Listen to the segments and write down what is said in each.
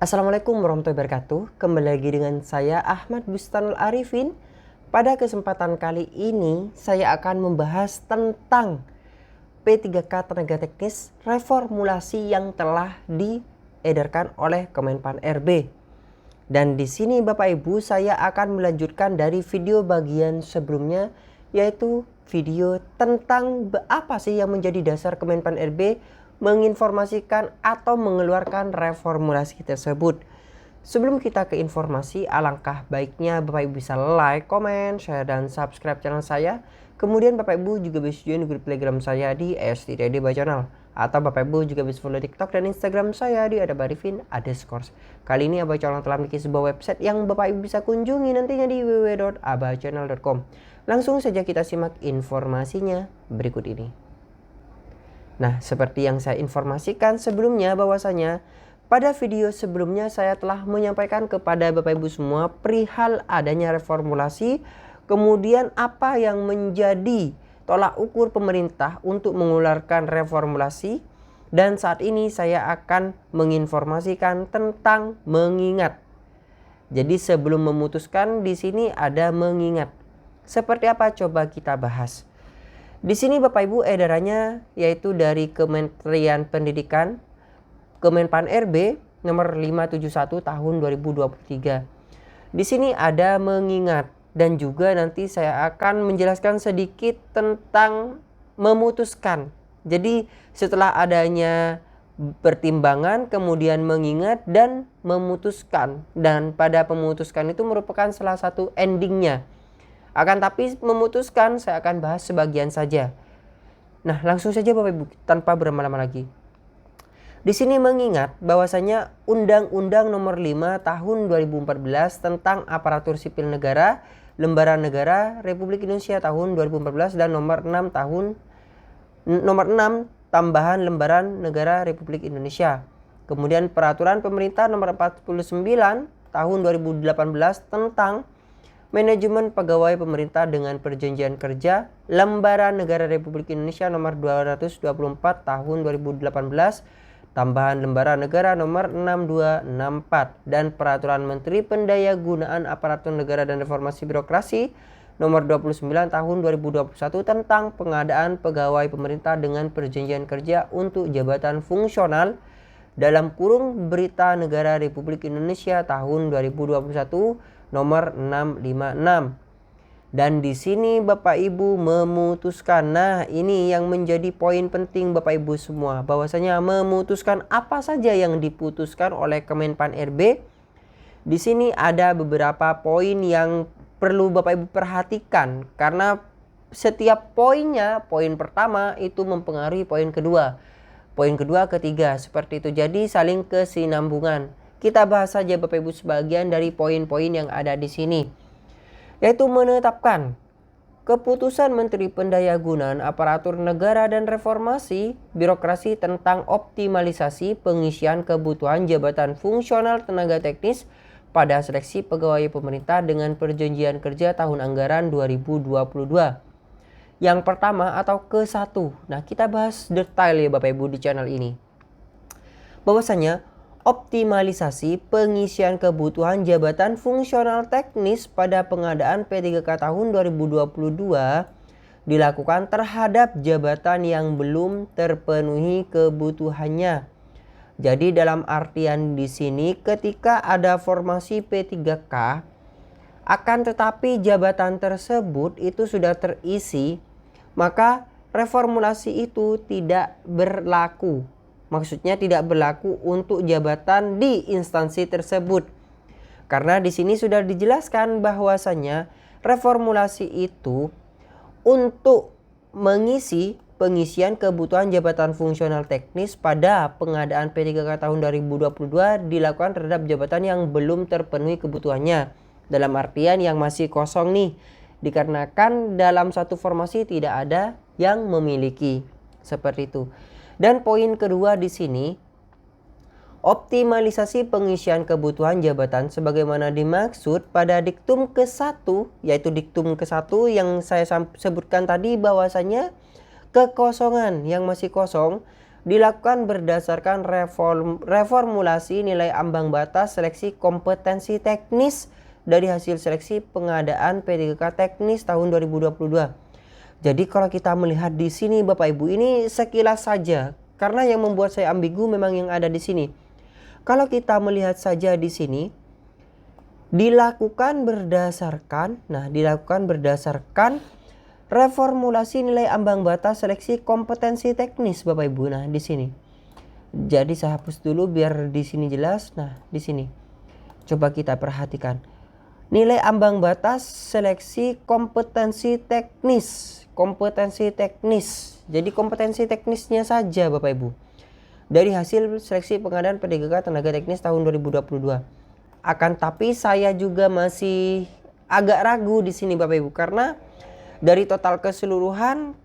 Assalamualaikum warahmatullahi wabarakatuh. Kembali lagi dengan saya Ahmad Bustanul Arifin. Pada kesempatan kali ini saya akan membahas tentang P3K Tenaga Teknis reformulasi yang telah diedarkan oleh Kemenpan RB. Dan di sini Bapak Ibu saya akan melanjutkan dari video bagian sebelumnya, yaitu video tentang apa sih yang menjadi dasar Kemenpan RB menginformasikan atau mengeluarkan reformulasi tersebut. Sebelum kita ke informasi, alangkah baiknya Bapak Ibu bisa like, komen, share, dan subscribe channel saya. Kemudian Bapak Ibu juga bisa join grup Telegram saya di STTD Channel. Atau Bapak Ibu juga bisa follow TikTok dan Instagram saya di @abarifin_. Kali ini Abah Channel telah memiliki sebuah website yang Bapak Ibu bisa kunjungi nantinya di www.abahchannel.com. Langsung saja kita simak informasinya berikut ini. Nah, seperti yang saya informasikan sebelumnya bahwasanya pada video sebelumnya saya telah menyampaikan kepada Bapak Ibu semua perihal adanya reformulasi, kemudian apa yang menjadi tolak ukur pemerintah untuk mengeluarkan reformulasi, dan saat ini saya akan menginformasikan tentang mengingat. Jadi sebelum memutuskan di sini ada mengingat. Seperti apa coba kita bahas. Di sini Bapak Ibu edarannya yaitu dari Kementerian Pendidikan Kemenpan RB nomor 571 tahun 2023. Di sini ada mengingat dan juga nanti saya akan menjelaskan sedikit tentang memutuskan. Jadi setelah adanya pertimbangan kemudian mengingat dan memutuskan, dan pada pemutuskan itu merupakan salah satu endingnya. Akan tapi memutuskan saya akan bahas sebagian saja. Nah, langsung saja Bapak Ibu tanpa berlama-lama lagi. Di sini mengingat bahwasanya Undang-Undang Nomor 5 Tahun 2014 tentang Aparatur Sipil Negara, Lembaran Negara Republik Indonesia tahun 2014 dan Nomor 6 Tambahan Lembaran Negara Republik Indonesia. Kemudian Peraturan Pemerintah Nomor 49 Tahun 2018 tentang Manajemen Pegawai Pemerintah dengan Perjanjian Kerja, Lembaran Negara Republik Indonesia nomor 224 tahun 2018, tambahan Lembaran Negara nomor 6264, dan Peraturan Menteri Pendayagunaan Aparatur Negara dan Reformasi Birokrasi nomor 29 tahun 2021 tentang pengadaan pegawai pemerintah dengan Perjanjian Kerja untuk jabatan fungsional dalam kurung Berita Negara Republik Indonesia tahun 2021 nomor 656. Dan di sini Bapak Ibu memutuskan. Nah, ini yang menjadi poin penting Bapak Ibu semua, bahwasanya memutuskan apa saja yang diputuskan oleh Kemenpan RB. Di sini ada beberapa poin yang perlu Bapak Ibu perhatikan karena setiap poinnya, poin pertama itu mempengaruhi poin kedua, ketiga, seperti itu. Jadi saling kesinambungan. Kita bahas saja Bapak Ibu sebagian dari poin-poin yang ada di sini. Yaitu menetapkan keputusan Menteri Pendayagunaan Aparatur Negara dan Reformasi Birokrasi tentang optimalisasi pengisian kebutuhan jabatan fungsional tenaga teknis pada seleksi pegawai pemerintah dengan Perjanjian Kerja tahun anggaran 2022. Yang pertama atau ke-1. Nah, kita bahas detail ya Bapak Ibu di channel ini. Bahwasanya optimalisasi pengisian kebutuhan jabatan fungsional teknis pada pengadaan P3K tahun 2022 dilakukan terhadap jabatan yang belum terpenuhi kebutuhannya. Jadi dalam artian di sini ketika ada formasi P3K, akan tetapi jabatan tersebut itu sudah terisi, maka reformulasi itu tidak berlaku. Maksudnya tidak berlaku untuk jabatan di instansi tersebut. Karena di sini sudah dijelaskan bahwasanya reformulasi itu untuk mengisi pengisian kebutuhan jabatan fungsional teknis pada pengadaan P3K tahun 2022 dilakukan terhadap jabatan yang belum terpenuhi kebutuhannya. Dalam artian yang masih kosong nih. Dikarenakan dalam satu formasi tidak ada yang memiliki. Seperti itu. Dan poin kedua di sini, optimalisasi pengisian kebutuhan jabatan sebagaimana dimaksud pada diktum ke-1, yaitu diktum ke-1 yang saya sebutkan tadi bahwasanya kekosongan yang masih kosong dilakukan berdasarkan reformulasi nilai ambang batas seleksi kompetensi teknis dari hasil seleksi pengadaan P3K teknis tahun 2022. Jadi kalau kita melihat di sini Bapak Ibu, ini sekilas saja karena yang membuat saya ambigu memang yang ada di sini. Kalau kita melihat saja di sini dilakukan berdasarkan reformulasi nilai ambang batas seleksi kompetensi teknis Bapak Ibu. Nah, di sini. Jadi saya hapus dulu biar di sini jelas. Nah, di sini. Coba kita perhatikan. Nilai ambang batas seleksi kompetensi teknis. Kompetensi teknis. Jadi kompetensi teknisnya saja Bapak Ibu. Dari hasil seleksi pengadaan P3K tenaga teknis tahun 2022. Akan tapi saya juga masih agak ragu di sini Bapak Ibu karena dari total keseluruhan,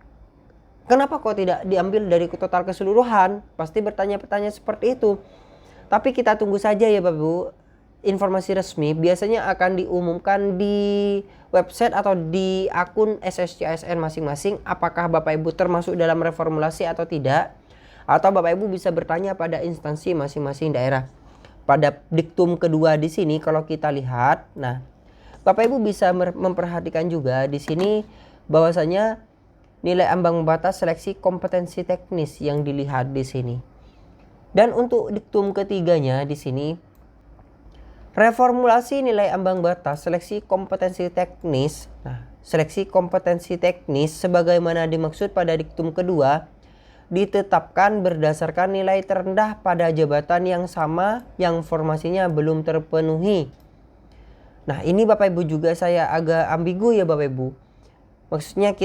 kenapa kok tidak diambil dari total keseluruhan? Pasti bertanya-tanya seperti itu. Tapi kita tunggu saja ya Bapak Ibu. Informasi resmi biasanya akan diumumkan di website atau di akun SSCASN masing-masing. Apakah Bapak Ibu termasuk dalam reformulasi atau tidak? Atau Bapak Ibu bisa bertanya pada instansi masing-masing daerah. Pada diktum kedua di sini kalau kita lihat, nah Bapak Ibu bisa memperhatikan juga di sini bahwasanya nilai ambang batas seleksi kompetensi teknis yang dilihat di sini. Dan untuk diktum ketiganya di sini reformulasi nilai ambang batas seleksi kompetensi teknis. Nah, seleksi kompetensi teknis sebagaimana dimaksud pada diktum kedua ditetapkan berdasarkan nilai terendah pada jabatan yang sama yang formasinya belum terpenuhi. Nah, ini Bapak Ibu juga saya agak ambigu ya Bapak Ibu. Maksudnya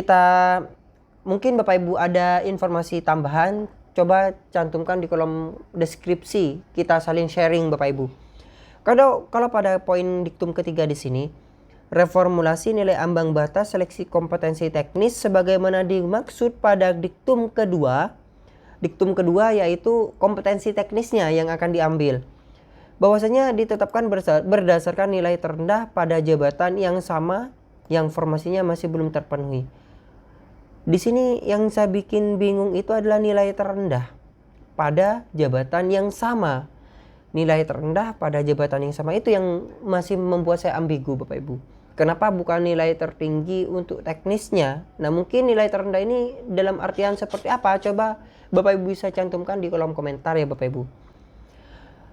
mungkin Bapak Ibu ada informasi tambahan, coba cantumkan di kolom deskripsi, kita saling sharing Bapak Ibu. Kalau pada poin diktum ketiga di sini, reformulasi nilai ambang batas seleksi kompetensi teknis sebagaimana dimaksud pada diktum kedua. Diktum kedua yaitu kompetensi teknisnya yang akan diambil. Bahwasanya ditetapkan berdasarkan nilai terendah pada jabatan yang sama yang formasinya masih belum terpenuhi. Di sini yang saya bikin bingung itu adalah nilai terendah pada jabatan yang sama. Nilai terendah pada jabatan yang sama itu yang masih membuat saya ambigu Bapak Ibu. Kenapa bukan nilai tertinggi untuk teknisnya? Nah, mungkin nilai terendah ini dalam artian seperti apa? Coba Bapak Ibu bisa cantumkan di kolom komentar ya Bapak Ibu.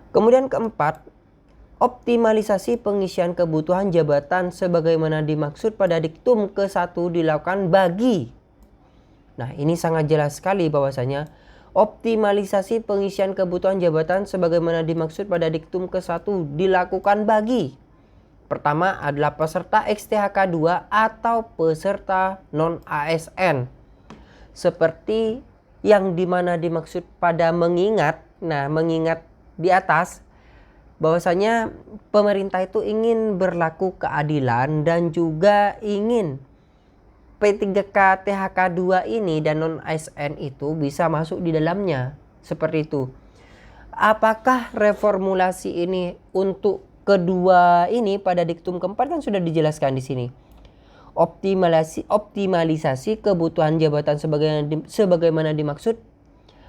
Kemudian keempat, optimalisasi pengisian kebutuhan jabatan sebagaimana dimaksud pada diktum ke-1 dilakukan bagi. Nah, ini sangat jelas sekali bahwasanya optimalisasi pengisian kebutuhan jabatan sebagaimana dimaksud pada diktum ke-1 dilakukan bagi. Pertama adalah peserta XTHK 2 atau peserta non-ASN. Seperti yang dimana dimaksud pada mengingat. Nah, mengingat di atas bahwasanya pemerintah itu ingin berlaku keadilan dan juga ingin P3K THK 2 ini dan non-ASN itu bisa masuk di dalamnya. Seperti itu. Apakah reformulasi ini untuk kedua ini pada diktum keempat kan sudah dijelaskan di sini. Optimalisasi kebutuhan jabatan sebagaimana dimaksud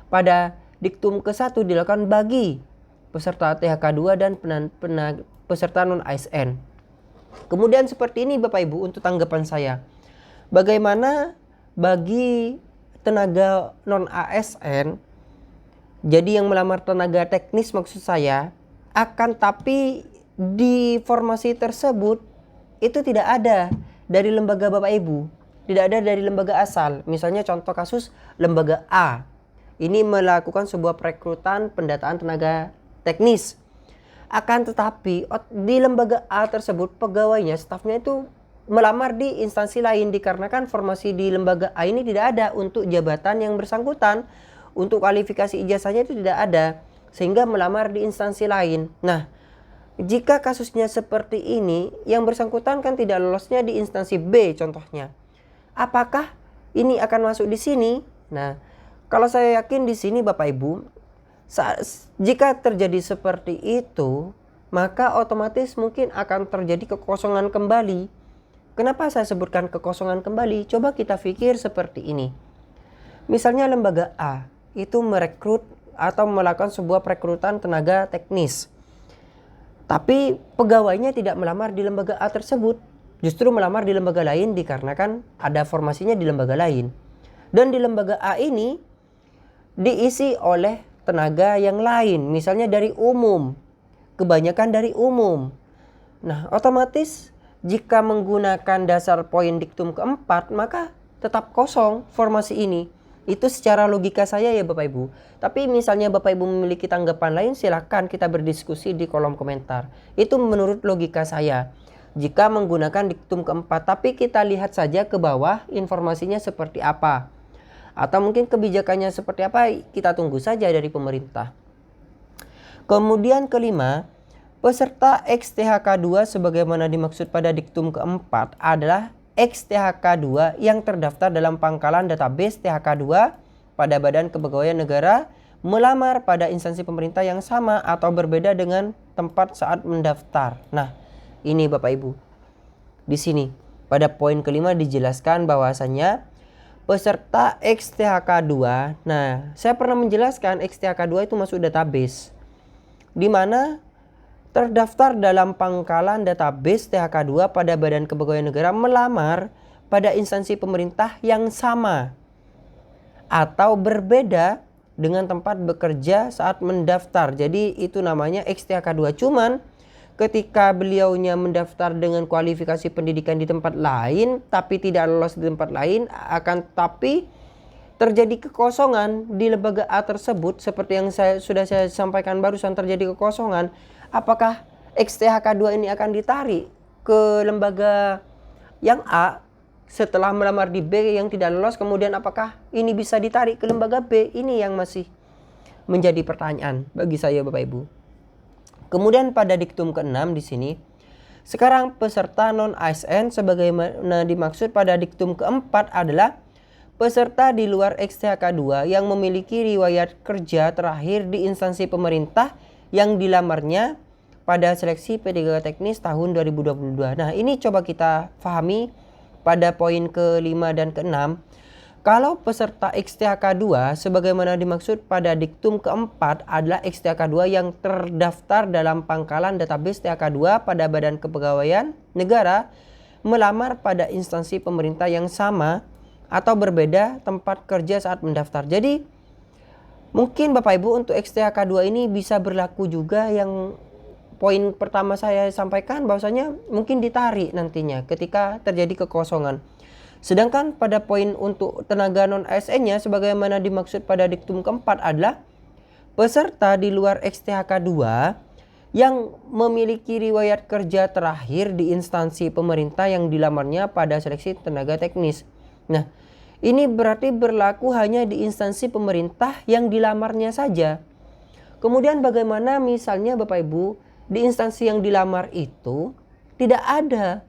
pada diktum ke-1 dilakukan bagi peserta THK 2 dan peserta non-ASN. Kemudian seperti ini Bapak Ibu untuk tanggapan saya. Bagaimana bagi tenaga non-ASN, jadi yang melamar tenaga teknis maksud saya, akan tapi di formasi tersebut itu tidak ada dari lembaga Bapak Ibu, tidak ada dari lembaga asal. Misalnya contoh kasus lembaga A ini melakukan sebuah perekrutan pendataan tenaga teknis, akan tetapi di lembaga A tersebut pegawainya, stafnya itu melamar di instansi lain dikarenakan formasi di lembaga A ini tidak ada untuk jabatan yang bersangkutan, untuk kualifikasi ijazahnya itu tidak ada, sehingga melamar di instansi lain. Nah, jika kasusnya seperti ini, yang bersangkutan kan tidak lolosnya di instansi B contohnya. Apakah ini akan masuk di sini? Nah, kalau saya yakin di sini Bapak Ibu, jika terjadi seperti itu, maka otomatis mungkin akan terjadi kekosongan kembali. Kenapa saya sebutkan kekosongan kembali? Coba kita pikir seperti ini. Misalnya lembaga A. itu merekrut atau melakukan sebuah perekrutan tenaga teknis. Tapi pegawainya tidak melamar di lembaga A tersebut, justru melamar di lembaga lain dikarenakan ada formasinya di lembaga lain. Dan di lembaga A ini diisi oleh tenaga yang lain, misalnya dari umum, kebanyakan dari umum. Nah, otomatis jika menggunakan dasar poin diktum keempat, maka tetap kosong formasi ini. Itu secara logika saya ya Bapak Ibu. Tapi misalnya Bapak Ibu memiliki tanggapan lain, silahkan kita berdiskusi di kolom komentar. Itu menurut logika saya. Jika menggunakan diktum keempat, tapi kita lihat saja ke bawah informasinya seperti apa. Atau mungkin kebijakannya seperti apa, kita tunggu saja dari pemerintah. Kemudian kelima, peserta XTHK2 sebagaimana dimaksud pada diktum keempat adalah XTHK2 yang terdaftar dalam pangkalan database THK2 pada Badan Kepegawaian Negara melamar pada instansi pemerintah yang sama atau berbeda dengan tempat saat mendaftar. Nah, ini Bapak Ibu. Di sini pada poin kelima dijelaskan bahwasannya peserta XTHK2. Nah, saya pernah menjelaskan XTHK2 itu masuk database, di mana terdaftar dalam pangkalan database THK2 pada Badan Kepegawaian Negara melamar pada instansi pemerintah yang sama atau berbeda dengan tempat bekerja saat mendaftar. Jadi itu namanya XTHK2. Cuman ketika beliaunya mendaftar dengan kualifikasi pendidikan di tempat lain tapi tidak lolos di tempat lain, akan tapi terjadi kekosongan di lembaga A tersebut, seperti yang sudah saya sampaikan barusan, terjadi kekosongan, apakah XTHK2 ini akan ditarik ke lembaga yang A setelah melamar di B yang tidak lolos, kemudian apakah ini bisa ditarik ke lembaga B? Ini yang masih menjadi pertanyaan bagi saya Bapak Ibu. Kemudian pada diktum ke-6 di sini, sekarang peserta non-ASN sebagaimana dimaksud pada diktum keempat adalah peserta di luar XTHK2 yang memiliki riwayat kerja terakhir di instansi pemerintah yang dilamarnya pada seleksi P3K teknis tahun 2022. Nah, ini coba kita pahami pada poin ke-5 dan ke-6. Kalau peserta XTHK2 sebagaimana dimaksud pada diktum keempat adalah XTHK2 yang terdaftar dalam pangkalan database THK2 pada Badan Kepegawaian Negara melamar pada instansi pemerintah yang sama atau berbeda tempat kerja saat mendaftar. Jadi mungkin Bapak Ibu untuk XTHK2 ini bisa berlaku juga yang poin pertama saya sampaikan, bahwasanya mungkin ditarik nantinya ketika terjadi kekosongan. Sedangkan pada poin untuk tenaga non-ASN-nya sebagaimana dimaksud pada diktum keempat adalah peserta di luar XTHK2 yang memiliki riwayat kerja terakhir di instansi pemerintah yang dilamarnya pada seleksi tenaga teknis. Nah, ini berarti berlaku hanya di instansi pemerintah yang dilamarnya saja. Kemudian bagaimana misalnya Bapak Ibu di instansi yang dilamar itu tidak ada,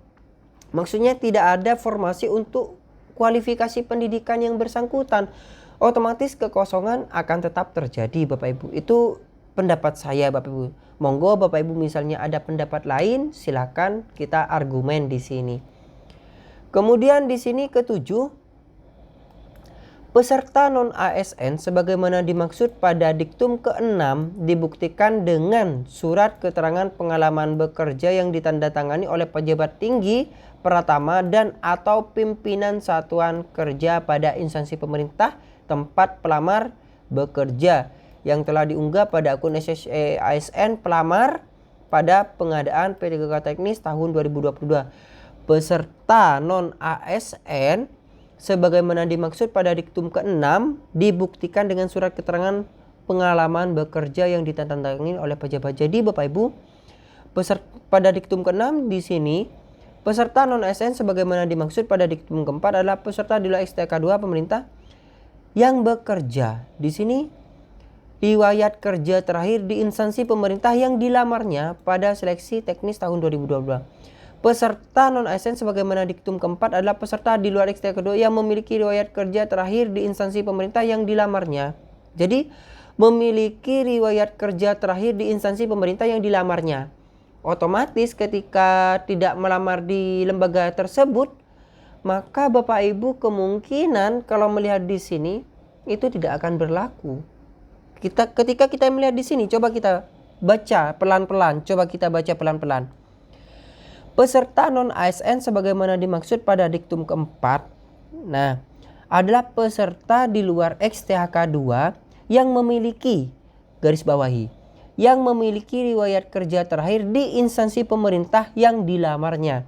maksudnya tidak ada formasi untuk kualifikasi pendidikan yang bersangkutan, otomatis kekosongan akan tetap terjadi Bapak Ibu. Itu pendapat saya Bapak Ibu. Monggo Bapak Ibu misalnya ada pendapat lain, silakan kita argumen di sini. Kemudian di sini ketujuh, peserta non-ASN sebagaimana dimaksud pada diktum ke-6 dibuktikan dengan surat keterangan pengalaman bekerja yang ditandatangani oleh pejabat tinggi, pratama, dan atau pimpinan satuan kerja pada instansi pemerintah tempat pelamar bekerja yang telah diunggah pada akun SSE ASN pelamar pada pengadaan P3K teknis tahun 2022. Peserta non-ASN sebagaimana dimaksud pada diktum ke-6 dibuktikan dengan surat keterangan pengalaman bekerja yang ditandatangani oleh pejabat. Jadi Bapak Ibu, pada diktum ke-6 di sini peserta non-ASN sebagaimana dimaksud pada diktum ke-4 adalah peserta di luar XTHK2 pemerintah yang bekerja. Di sini riwayat kerja terakhir di instansi pemerintah yang dilamarnya pada seleksi teknis tahun 2022. Peserta non-ASN sebagaimana diktum keempat adalah peserta di luar XTHK2 yang memiliki riwayat kerja terakhir di instansi pemerintah yang dilamarnya. Jadi memiliki riwayat kerja terakhir di instansi pemerintah yang dilamarnya. Otomatis ketika tidak melamar di lembaga tersebut, maka Bapak Ibu kemungkinan kalau melihat di sini itu tidak akan berlaku. Ketika kita melihat di sini, coba kita baca pelan-pelan. Peserta non-ASN sebagaimana dimaksud pada diktum keempat, nah, adalah peserta di luar XTHK 2 yang memiliki, garis bawahi, yang memiliki riwayat kerja terakhir di instansi pemerintah yang dilamarnya.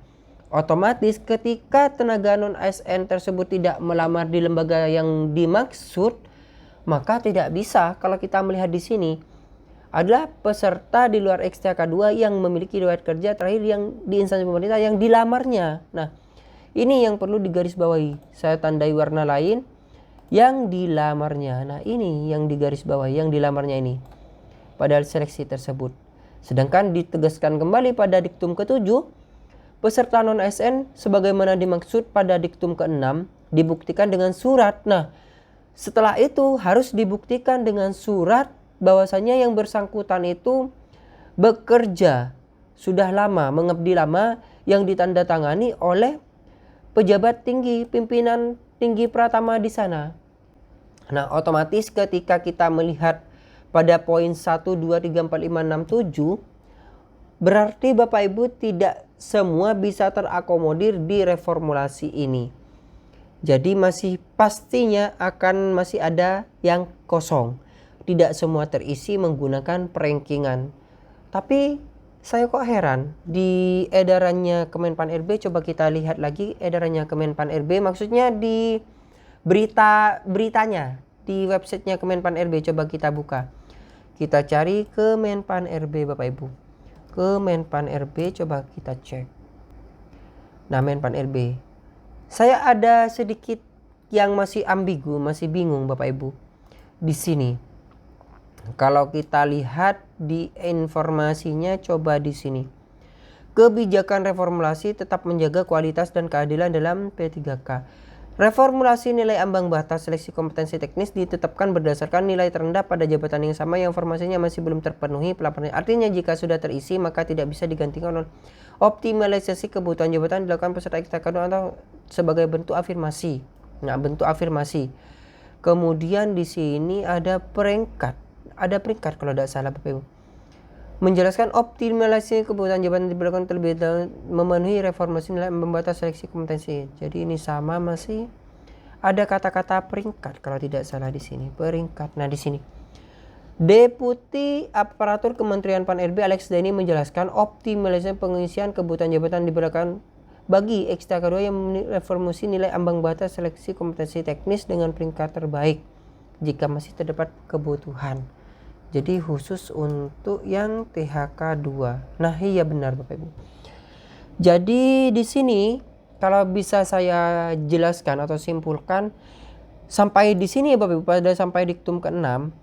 Otomatis ketika tenaga non-ASN tersebut tidak melamar di lembaga yang dimaksud, maka tidak bisa. Kalau kita melihat di sini adalah peserta di luar XTHK 2 yang memiliki riwayat kerja terakhir yang di instansi pemerintah yang dilamarnya. Nah, ini yang perlu digarisbawahi. Saya tandai warna lain, yang dilamarnya. Nah, ini yang digarisbawahi, yang dilamarnya ini pada seleksi tersebut. Sedangkan ditegaskan kembali pada diktum ke-7, peserta non-ASN sebagaimana dimaksud pada diktum ke-6 dibuktikan dengan surat. Nah, setelah itu harus dibuktikan dengan surat bahwasanya yang bersangkutan itu bekerja sudah lama, mengabdi lama, yang ditandatangani oleh pejabat tinggi, pimpinan tinggi pratama di sana. Nah, otomatis ketika kita melihat pada poin 1, 2, 3, 4, 5, 6, 7, berarti Bapak Ibu tidak semua bisa terakomodir di reformulasi ini. Jadi pastinya masih ada yang kosong. Tidak semua terisi menggunakan perankingan. Tapi saya kok heran, di edarannya Kemenpan RB, coba kita lihat lagi edarannya Kemenpan RB, maksudnya di beritanya di websitenya Kemenpan RB. Coba kita buka, kita cari Kemenpan RB Bapak Ibu. Kemenpan RB, coba kita cek. Nah, Menpan RB, saya ada sedikit yang masih ambigu, masih bingung Bapak Ibu di sini. Kalau kita lihat di informasinya, coba di sini. Kebijakan reformulasi tetap menjaga kualitas dan keadilan dalam P3K. Reformulasi nilai ambang batas seleksi kompetensi teknis ditetapkan berdasarkan nilai terendah pada jabatan yang sama yang formasinya masih belum terpenuhi pelaporan. Artinya jika sudah terisi maka tidak bisa digantikan. Optimalisasi kebutuhan jabatan dilakukan peserta XTHK atau sebagai bentuk afirmasi. Nah, bentuk afirmasi. Kemudian di sini ada peringkat. Ada peringkat kalau tidak salah Bapak Ibu. Menjelaskan optimalisasi kebutuhan jabatan dilakukan terlebih dahulu memenuhi reformasi nilai membatas seleksi kompetensi. Jadi ini sama, masih ada kata-kata peringkat kalau tidak salah di sini. Peringkat. Nah, di sini Deputi Aparatur Kementerian Pan RB Alex Dani menjelaskan optimalisasi pengisian kebutuhan jabatan diberlakukan bagi XTHK 2 yang memenuhi reformasi nilai ambang batas seleksi kompetensi teknis dengan peringkat terbaik jika masih terdapat kebutuhan. Jadi khusus untuk yang THK 2. Nah, iya benar Bapak Ibu. Jadi di sini kalau bisa saya jelaskan atau simpulkan sampai di sini ya Bapak Ibu, pada sampai diktum ke-6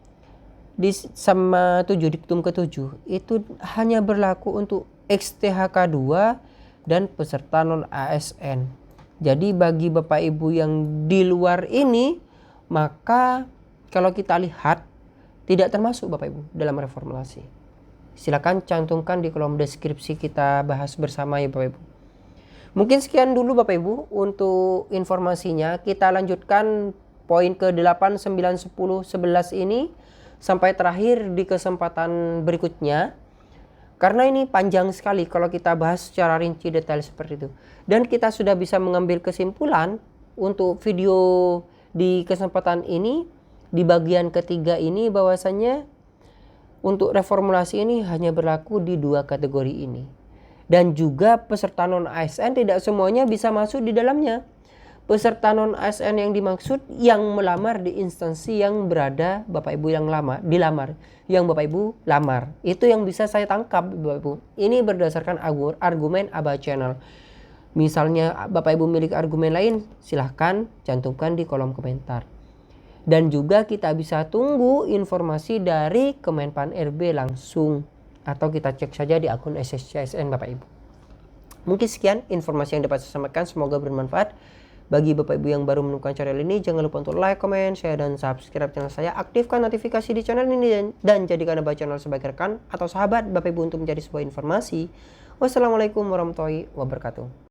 sama 7, diktum ke-7 itu hanya berlaku untuk XTHK 2 dan peserta non ASN. Jadi bagi Bapak Ibu yang di luar ini, maka kalau kita lihat tidak termasuk Bapak Ibu dalam reformulasi. Silakan cantumkan di kolom deskripsi, kita bahas bersama ya Bapak Ibu. Mungkin sekian dulu Bapak Ibu untuk informasinya. Kita lanjutkan poin ke-8, 9, 10, 11 ini sampai terakhir di kesempatan berikutnya. Karena ini panjang sekali kalau kita bahas secara rinci detail seperti itu. Dan kita sudah bisa mengambil kesimpulan untuk video di kesempatan ini. Di bagian ketiga ini bahwasannya untuk reformulasi ini hanya berlaku di 2 kategori ini. Dan juga peserta non-ASN tidak semuanya bisa masuk di dalamnya. Peserta non-ASN yang dimaksud yang melamar di instansi yang berada Bapak Ibu yang dilamar. Yang Bapak Ibu lamar. Itu yang bisa saya tangkap Bapak Ibu. Ini berdasarkan argumen Aba Channel. Misalnya Bapak Ibu milik argumen lain, silahkan cantumkan di kolom komentar. Dan juga kita bisa tunggu informasi dari Kemenpan RB langsung. Atau kita cek saja di akun SSCSN Bapak Ibu. Mungkin sekian informasi yang dapat saya sampaikan. Semoga bermanfaat. Bagi Bapak Ibu yang baru menemukan channel ini, jangan lupa untuk like, comment, share, dan subscribe channel saya. Aktifkan notifikasi di channel ini dan jadikan Aba Channel sebagai rekan atau sahabat Bapak Ibu untuk mencari sebuah informasi. Wassalamualaikum warahmatullahi wabarakatuh.